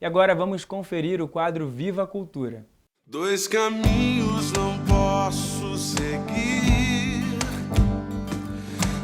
agora vamos conferir o quadro Viva a Cultura. Dois caminhos não posso seguir,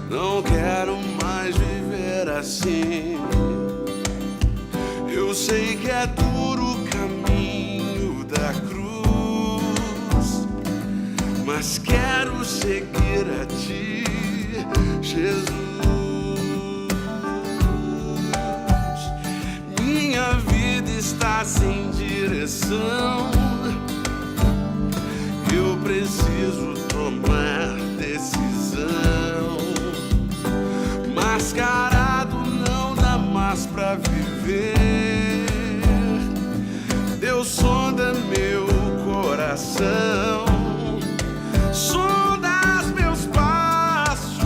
não quero mais viver assim. Eu sei que é duro o caminho da cruz, mas quero seguir a ti, Jesus. Minha vida está sem direção, eu preciso tomar decisão. Mascarado não dá mais pra viver. Deus sonda meu coração, sonda os meus passos,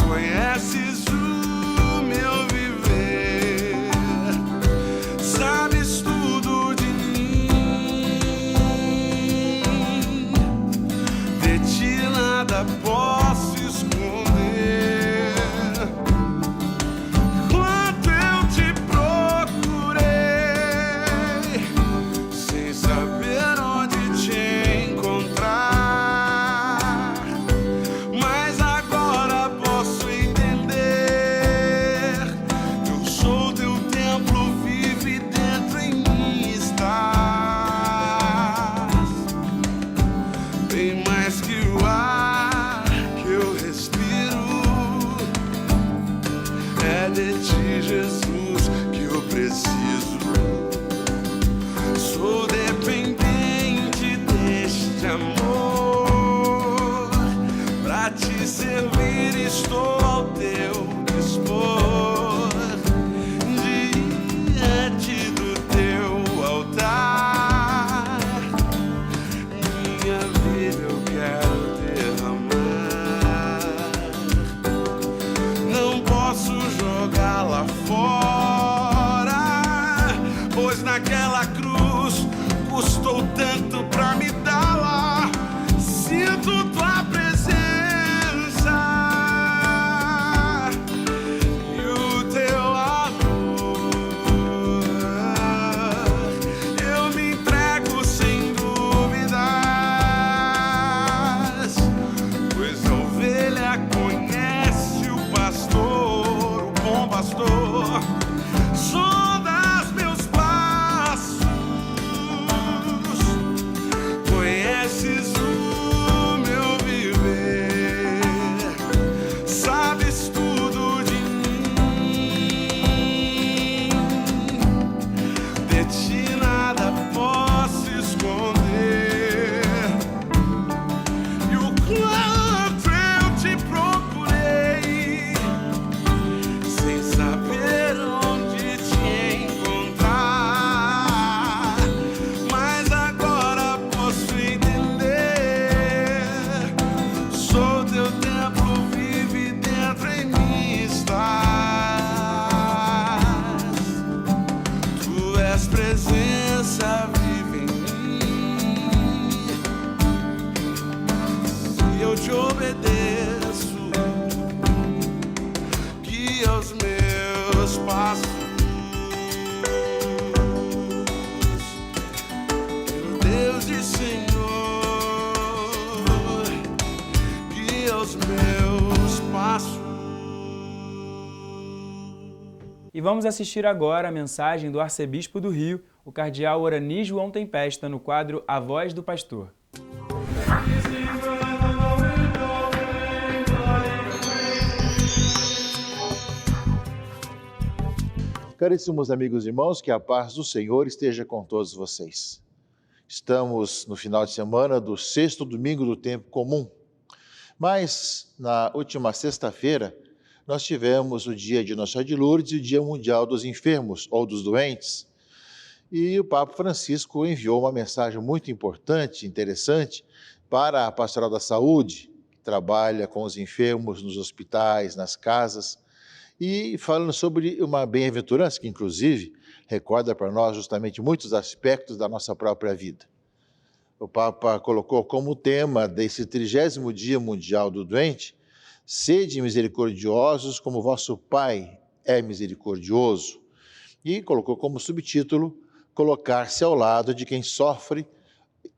conheces o meu viver, sabes tudo de mim, de ti nada posso esconder. Quanto eu te procurei, sem saber onde te encontrar, mas agora posso entender. Eu sou teu templo, vive dentro em mim estás. Bem mais que o ar que eu respiro, é de ti, Jesus, que eu preciso. Sou dependente deste amor, pra te servir estou ao teu dispor, diante do teu altar. Minha vida eu quero derramar, não posso jogá-la fora, pois naquela cruz custou tanto pra me dar-la. Sinto tua presença e o teu amor. Eu me entrego sem dúvidas, pois a ovelha conhece o pastor, o bom pastor. Sonda os meus passos, conheces o meu viver, sabes tudo de mim, de ti nada posso esconder. E o quanto eu te procurei, sem saber onde te encontrar, mas agora posso entender. Sou teu templo, vive dentro em mim estás. Tu és presença, vive em mim, e eu te obedeço, guia os meus passos. Meu Deus e Senhor, guia os meus passos. E vamos assistir agora a mensagem do arcebispo do Rio, o cardeal Orani João Tempesta, no quadro A Voz do Pastor. Caríssimos amigos e irmãos, que a paz do Senhor esteja com todos vocês. Estamos no final de semana do 6º domingo do tempo comum, mas na última sexta-feira nós tivemos o dia de Nossa Senhora de Lourdes e o Dia Mundial dos Enfermos ou dos Doentes. E o Papa Francisco enviou uma mensagem muito importante, interessante, para a Pastoral da Saúde, que trabalha com os enfermos nos hospitais, nas casas, e falando sobre uma bem-aventurança que, inclusive, recorda para nós justamente muitos aspectos da nossa própria vida. O Papa colocou como tema desse 30º Dia Mundial do Doente: sede misericordiosos como vosso Pai é misericordioso. E colocou como subtítulo: colocar-se ao lado de quem sofre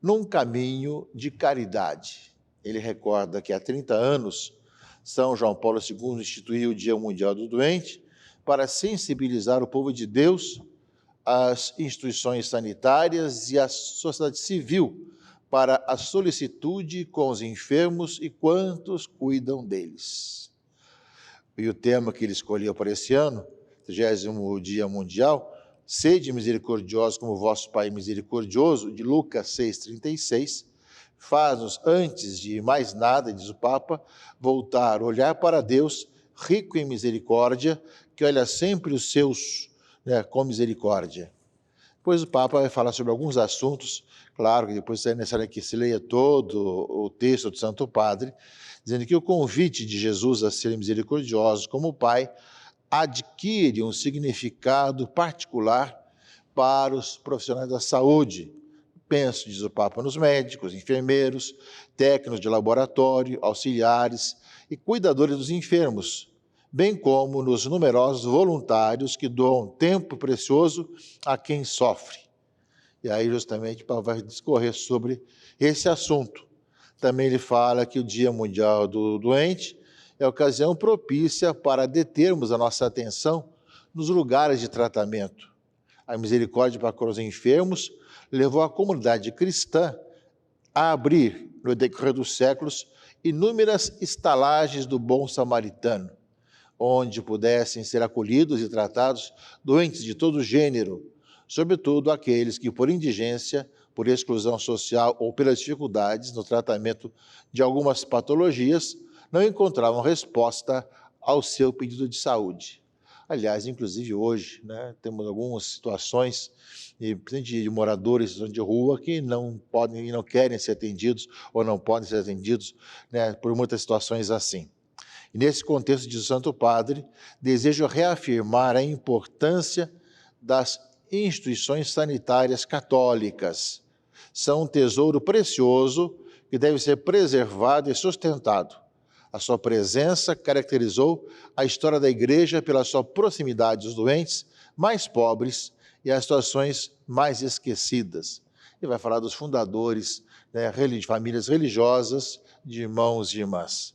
num caminho de caridade. Ele recorda que há 30 anos, São João Paulo II instituiu o Dia Mundial do Doente para sensibilizar o povo de Deus, as instituições sanitárias e a sociedade civil para a solicitude com os enfermos e quantos cuidam deles. E o tema que ele escolheu para esse ano, 30º Dia Mundial, sede misericordiosos como vosso Pai misericordioso, de Lucas 6,36, faz-nos, antes de mais nada, diz o Papa, voltar, olhar para Deus, rico em misericórdia, que olha sempre os seus com misericórdia. Depois o Papa vai falar sobre alguns assuntos, claro que depois é necessário que se leia todo o texto do Santo Padre, dizendo que o convite de Jesus a ser misericordioso como Pai adquire um significado particular para os profissionais da saúde. Penso, diz o Papa, nos médicos, enfermeiros, técnicos de laboratório, auxiliares e cuidadores dos enfermos, bem como nos numerosos voluntários que doam tempo precioso a quem sofre. E aí, justamente, o Papa vai discorrer sobre esse assunto. Também ele fala que o Dia Mundial do Doente é ocasião propícia para determos a nossa atenção nos lugares de tratamento. A misericórdia para com os enfermos levou a comunidade cristã a abrir, no decorrer dos séculos, inúmeras estalagens do bom samaritano, onde pudessem ser acolhidos e tratados doentes de todo gênero, sobretudo aqueles que, por indigência, por exclusão social ou pelas dificuldades no tratamento de algumas patologias, não encontravam resposta ao seu pedido de saúde. Aliás, inclusive hoje, temos algumas situações de moradores de rua que não podem e não querem ser atendidos ou não podem ser atendidos por muitas situações assim. E nesse contexto, diz o Santo Padre, desejo reafirmar a importância das instituições sanitárias católicas. São um tesouro precioso que deve ser preservado e sustentado. A sua presença caracterizou a história da Igreja pela sua proximidade aos doentes mais pobres e às situações mais esquecidas. E vai falar dos fundadores, de famílias religiosas, de irmãos e irmãs.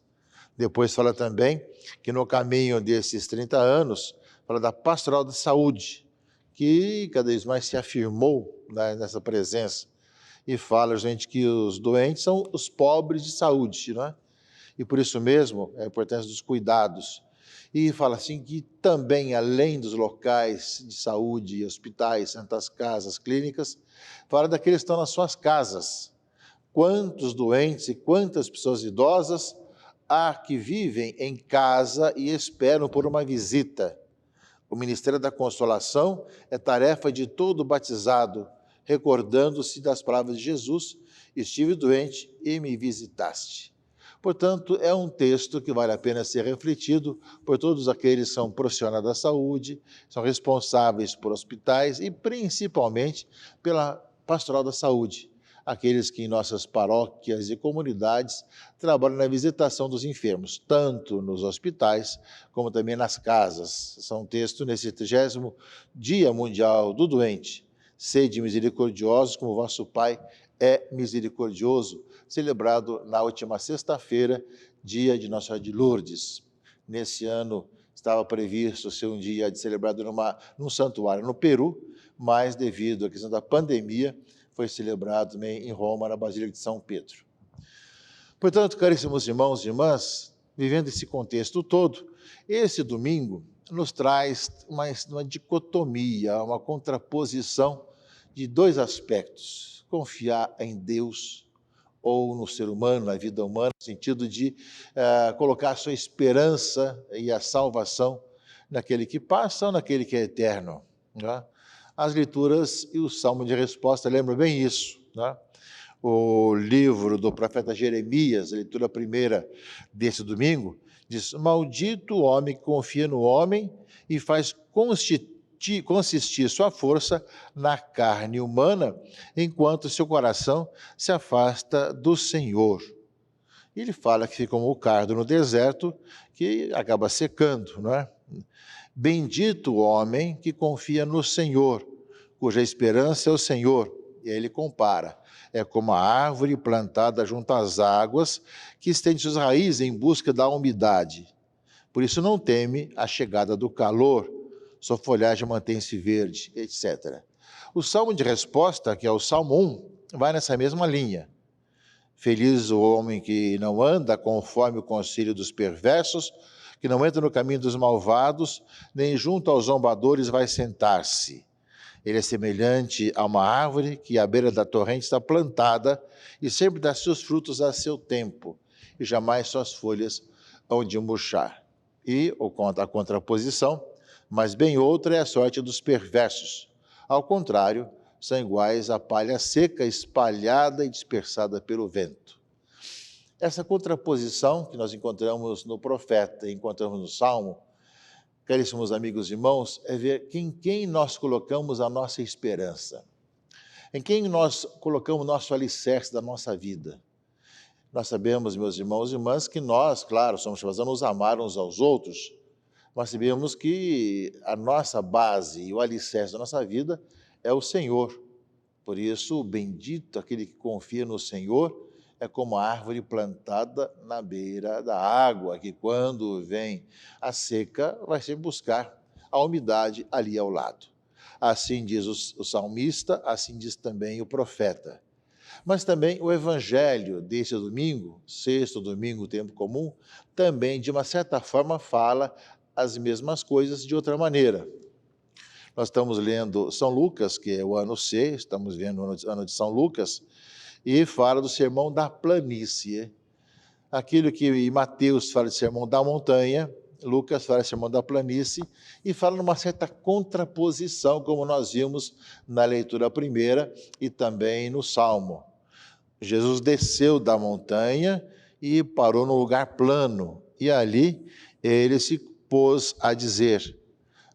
Depois fala também que no caminho desses 30 anos, fala da pastoral da saúde, que cada vez mais se afirmou nessa presença. E fala, gente, que os doentes são os pobres de saúde, não é? E por isso mesmo, a importância dos cuidados. E fala assim que também, além dos locais de saúde, hospitais, santas casas, clínicas, fala daqueles que estão nas suas casas. Quantos doentes e quantas pessoas idosas há que vivem em casa e esperam por uma visita. O Ministério da Consolação é tarefa de todo batizado, recordando-se das palavras de Jesus: estive doente e me visitaste. Portanto, é um texto que vale a pena ser refletido por todos aqueles que são profissionais da saúde, são responsáveis por hospitais e principalmente pela pastoral da saúde, aqueles que em nossas paróquias e comunidades trabalham na visitação dos enfermos, tanto nos hospitais como também nas casas. São um texto nesse 30º Dia Mundial do Doente. Sede misericordiosos como vosso Pai é misericordioso, celebrado na última sexta-feira, dia de Nossa Senhora de Lourdes. Nesse ano estava previsto ser um dia celebrado num santuário no Peru, mas devido à questão da pandemia, foi celebrado também em Roma, na Basílica de São Pedro. Portanto, caríssimos irmãos e irmãs, vivendo esse contexto todo, esse domingo nos traz uma dicotomia, uma contraposição de dois aspectos: confiar em Deus ou no ser humano, na vida humana, no sentido de colocar a sua esperança e a salvação naquele que passa ou naquele que é eterno. As leituras e o Salmo de Resposta lembram bem isso. O livro do profeta Jeremias, a leitura primeira desse domingo, diz: maldito o homem que confia no homem e faz consistir sua força na carne humana, enquanto seu coração se afasta do Senhor. E ele fala que fica como o cardo no deserto, que acaba secando, não é? Bendito o homem que confia no Senhor, cuja esperança é o Senhor. E aí ele compara. É como a árvore plantada junto às águas, que estende suas raízes em busca da umidade. Por isso não teme a chegada do calor, sua folhagem mantém-se verde, etc. O salmo de resposta, que é o Salmo 1, vai nessa mesma linha. Feliz o homem que não anda conforme o conselho dos perversos, que não entra no caminho dos malvados, nem junto aos zombadores vai sentar-se. Ele é semelhante a uma árvore que à beira da torrente está plantada e sempre dá seus frutos a seu tempo, e jamais suas folhas hão de murchar. E a contraposição, mas bem outra é a sorte dos perversos. Ao contrário, são iguais à palha seca, espalhada e dispersada pelo vento. Essa contraposição que nós encontramos no profeta, encontramos no Salmo, caríssimos amigos e irmãos, é ver em quem nós colocamos a nossa esperança, em quem nós colocamos o nosso alicerce da nossa vida. Nós sabemos, meus irmãos e irmãs, que nós, claro, somos chamados a nos amar uns aos outros, mas sabemos que a nossa base e o alicerce da nossa vida é o Senhor. Por isso, bendito aquele que confia no Senhor, é como a árvore plantada na beira da água, que quando vem a seca, vai sempre buscar a umidade ali ao lado. Assim diz o salmista, assim diz também o profeta. Mas também o evangelho desse domingo, sexto domingo, tempo comum, também, de uma certa forma, fala as mesmas coisas de outra maneira. Nós estamos lendo São Lucas, que é o ano C, estamos vendo o ano de São Lucas, e fala do sermão da planície. Aquilo que Mateus fala de sermão da montanha, Lucas fala de sermão da planície, e fala numa certa contraposição, como nós vimos na leitura primeira e também no Salmo. Jesus desceu da montanha e parou num lugar plano, e ali ele se pôs a dizer: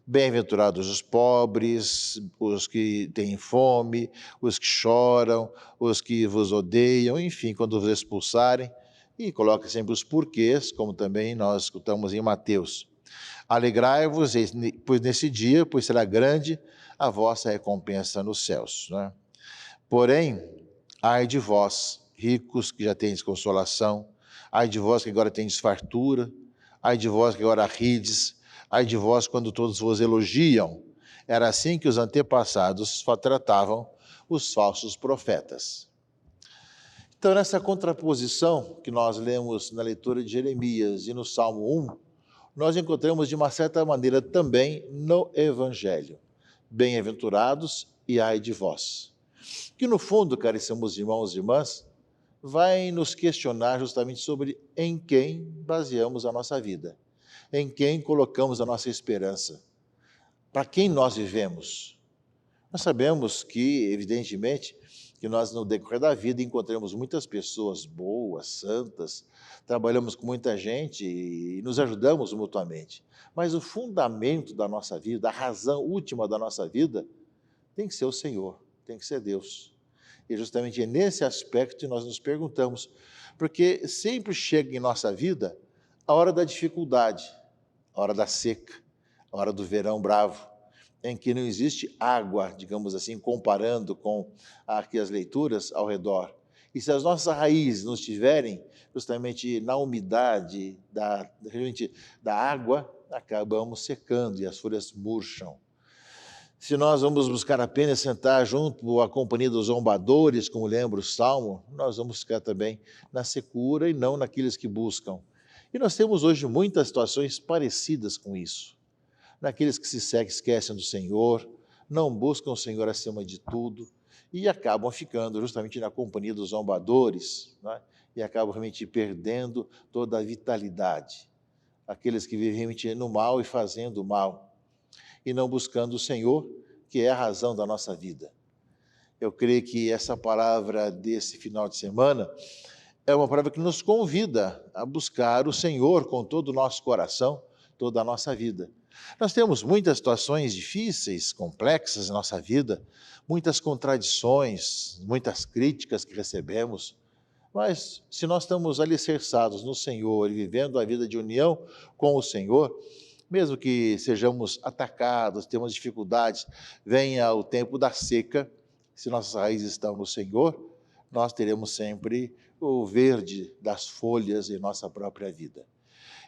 bem-aventurados os pobres, os que têm fome, os que choram, os que vos odeiam, enfim, quando vos expulsarem, e coloca sempre os porquês, como também nós escutamos em Mateus. Alegrai-vos, pois nesse dia, pois será grande a vossa recompensa nos céus. Né? Porém, ai de vós, ricos que já tendes consolação, ai de vós que agora tendes fartura, ai de vós que agora rides, ai de vós quando todos vos elogiam. Era assim que os antepassados tratavam os falsos profetas. Então, nessa contraposição que nós lemos na leitura de Jeremias e no Salmo 1, nós encontramos de uma certa maneira também no Evangelho. Bem-aventurados e ai de vós. Que no fundo, caríssimos irmãos e irmãs, vai nos questionar justamente sobre em quem baseamos a nossa vida, em quem colocamos a nossa esperança, para quem nós vivemos. Nós sabemos que, evidentemente, que nós no decorrer da vida encontramos muitas pessoas boas, santas, trabalhamos com muita gente e nos ajudamos mutuamente. Mas o fundamento da nossa vida, a razão última da nossa vida, tem que ser o Senhor, tem que ser Deus. E justamente é nesse aspecto que nós nos perguntamos, porque sempre chega em nossa vida a hora da dificuldade, a hora da seca, a hora do verão bravo, em que não existe água, digamos assim, comparando com aqui as leituras ao redor. E se as nossas raízes não estiverem justamente na umidade da água, acabamos secando e as folhas murcham. Se nós vamos buscar apenas sentar junto à companhia dos zombadores, como lembra o Salmo, nós vamos ficar também na secura e não naqueles que buscam. E nós temos hoje muitas situações parecidas com isso. Naqueles que se esquecem do Senhor, não buscam o Senhor acima de tudo e acabam ficando justamente na companhia dos zombadores, né? E acabam realmente perdendo toda a vitalidade. Aqueles que vivem realmente no mal e fazendo o mal e não buscando o Senhor, que é a razão da nossa vida. Eu creio que essa palavra desse final de semana é uma palavra que nos convida a buscar o Senhor com todo o nosso coração, toda a nossa vida. Nós temos muitas situações difíceis, complexas na nossa vida, muitas contradições, muitas críticas que recebemos, mas se nós estamos alicerçados no Senhor e vivendo a vida de união com o Senhor, mesmo que sejamos atacados, temos dificuldades, venha o tempo da seca, se nossas raízes estão no Senhor, nós teremos sempre o verde das folhas em nossa própria vida.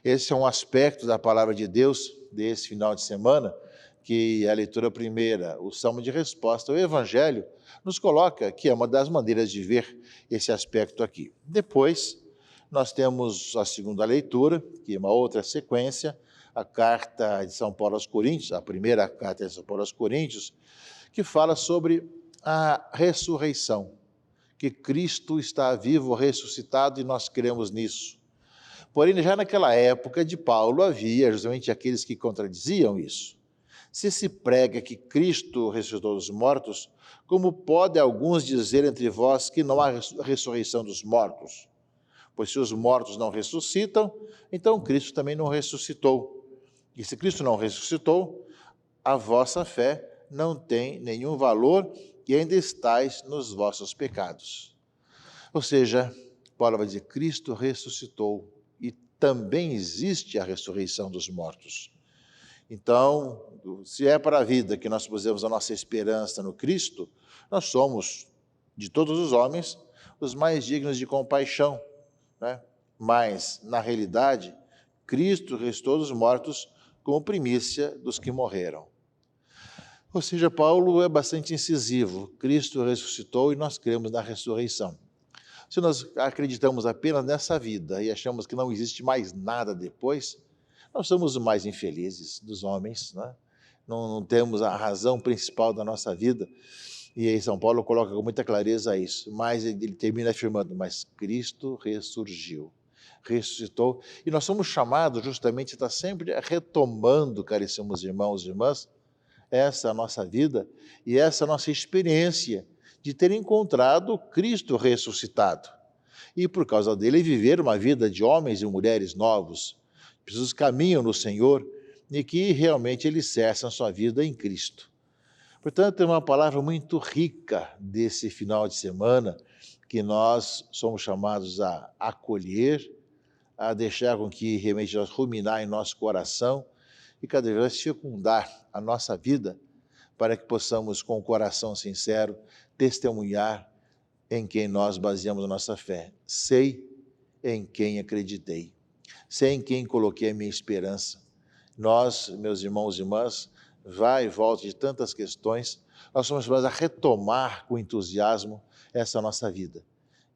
Esse é um aspecto da palavra de Deus desse final de semana, que a leitura primeira, o salmo de resposta, o evangelho, nos coloca que é uma das maneiras de ver esse aspecto aqui. Depois, nós temos a segunda leitura, que é uma outra sequência, a carta de São Paulo aos Coríntios, a primeira carta de São Paulo aos Coríntios, que fala sobre a ressurreição, que Cristo está vivo, ressuscitado, e nós cremos nisso. Porém, já naquela época de Paulo, havia justamente aqueles que contradiziam isso. Se prega que Cristo ressuscitou dos mortos, como pode alguns dizer entre vós que não há ressurreição dos mortos? Pois se os mortos não ressuscitam, então Cristo também não ressuscitou. E se Cristo não ressuscitou, a vossa fé não tem nenhum valor e ainda estáis nos vossos pecados. Ou seja, Paulo vai dizer, Cristo ressuscitou e também existe a ressurreição dos mortos. Então, se é para a vida que nós pusemos a nossa esperança no Cristo, nós somos, de todos os homens, os mais dignos de compaixão, né? Mas, na realidade, Cristo ressuscitou dos mortos como primícia dos que morreram. Ou seja, Paulo é bastante incisivo. Cristo ressuscitou e nós cremos na ressurreição. Se nós acreditamos apenas nessa vida e achamos que não existe mais nada depois, nós somos os mais infelizes dos homens, né? Não temos a razão principal da nossa vida. E aí São Paulo coloca com muita clareza isso. Mas ele termina afirmando, mas Cristo ressurgiu, ressuscitou. E nós somos chamados justamente a estar sempre retomando, caríssimos irmãos e irmãs, essa nossa vida e essa nossa experiência de ter encontrado Cristo ressuscitado. E por causa dele viver uma vida de homens e mulheres novos, pessoas que caminham no Senhor e que realmente alicerçam sua vida em Cristo. Portanto, é uma palavra muito rica desse final de semana que nós somos chamados a acolher, a deixar com que realmente nós ruminar em nosso coração e cada vez mais fecundar a nossa vida para que possamos, com o coração sincero, testemunhar em quem nós baseamos a nossa fé. Sei em quem acreditei. Sei em quem coloquei a minha esperança. Nós, meus irmãos e irmãs, vai e volta de tantas questões, nós somos chamados a retomar com entusiasmo essa nossa vida.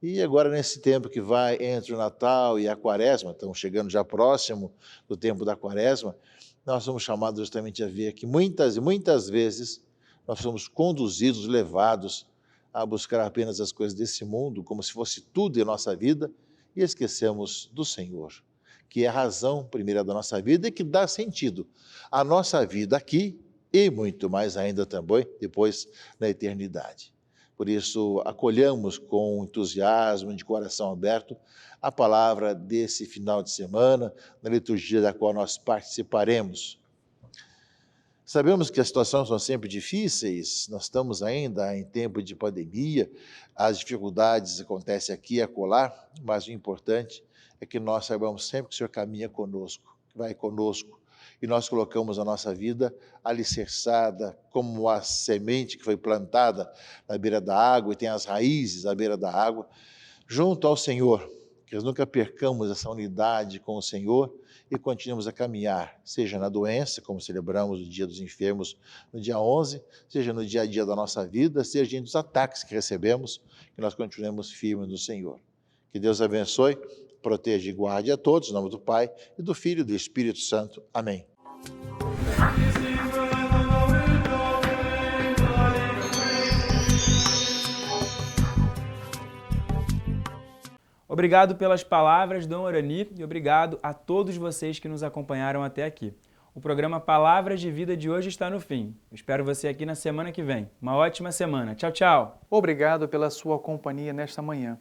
E agora, nesse tempo que vai entre o Natal e a Quaresma, estamos chegando já próximo do tempo da Quaresma, nós somos chamados justamente a ver que muitas e muitas vezes nós somos conduzidos, levados a buscar apenas as coisas desse mundo, como se fosse tudo em nossa vida, e esquecemos do Senhor, que é a razão primeira da nossa vida e que dá sentido à nossa vida aqui e muito mais ainda também depois na eternidade. Por isso, acolhamos com entusiasmo, de coração aberto, a palavra desse final de semana, na liturgia da qual nós participaremos. Sabemos que as situações são sempre difíceis, nós estamos ainda em tempo de pandemia, as dificuldades acontecem aqui e acolá, mas o importante é que nós saibamos sempre que o Senhor caminha conosco, vai conosco, e nós colocamos a nossa vida alicerçada como a semente que foi plantada na beira da água e tem as raízes à beira da água, junto ao Senhor, que nós nunca percamos essa unidade com o Senhor e continuemos a caminhar, seja na doença, como celebramos o Dia dos Enfermos no dia 11, seja no dia a dia da nossa vida, seja diante dos ataques que recebemos, que nós continuemos firmes no Senhor. Que Deus abençoe, proteja e guarde a todos, em nome do Pai, e do Filho e do Espírito Santo. Amém. Obrigado pelas palavras, Dom Orani, e obrigado a todos vocês que nos acompanharam até aqui. O programa Palavras de Vida de hoje está no fim. Eu espero você aqui na semana que vem. Uma ótima semana. Tchau, tchau. Obrigado pela sua companhia nesta manhã.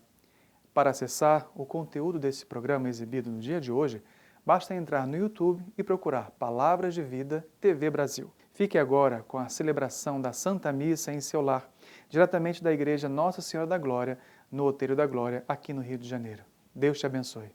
Para acessar o conteúdo desse programa exibido no dia de hoje, basta entrar no YouTube e procurar Palavras de Vida TV Brasil. Fique agora com a celebração da Santa Missa em seu lar, diretamente da Igreja Nossa Senhora da Glória, no Outeiro da Glória, aqui no Rio de Janeiro. Deus te abençoe.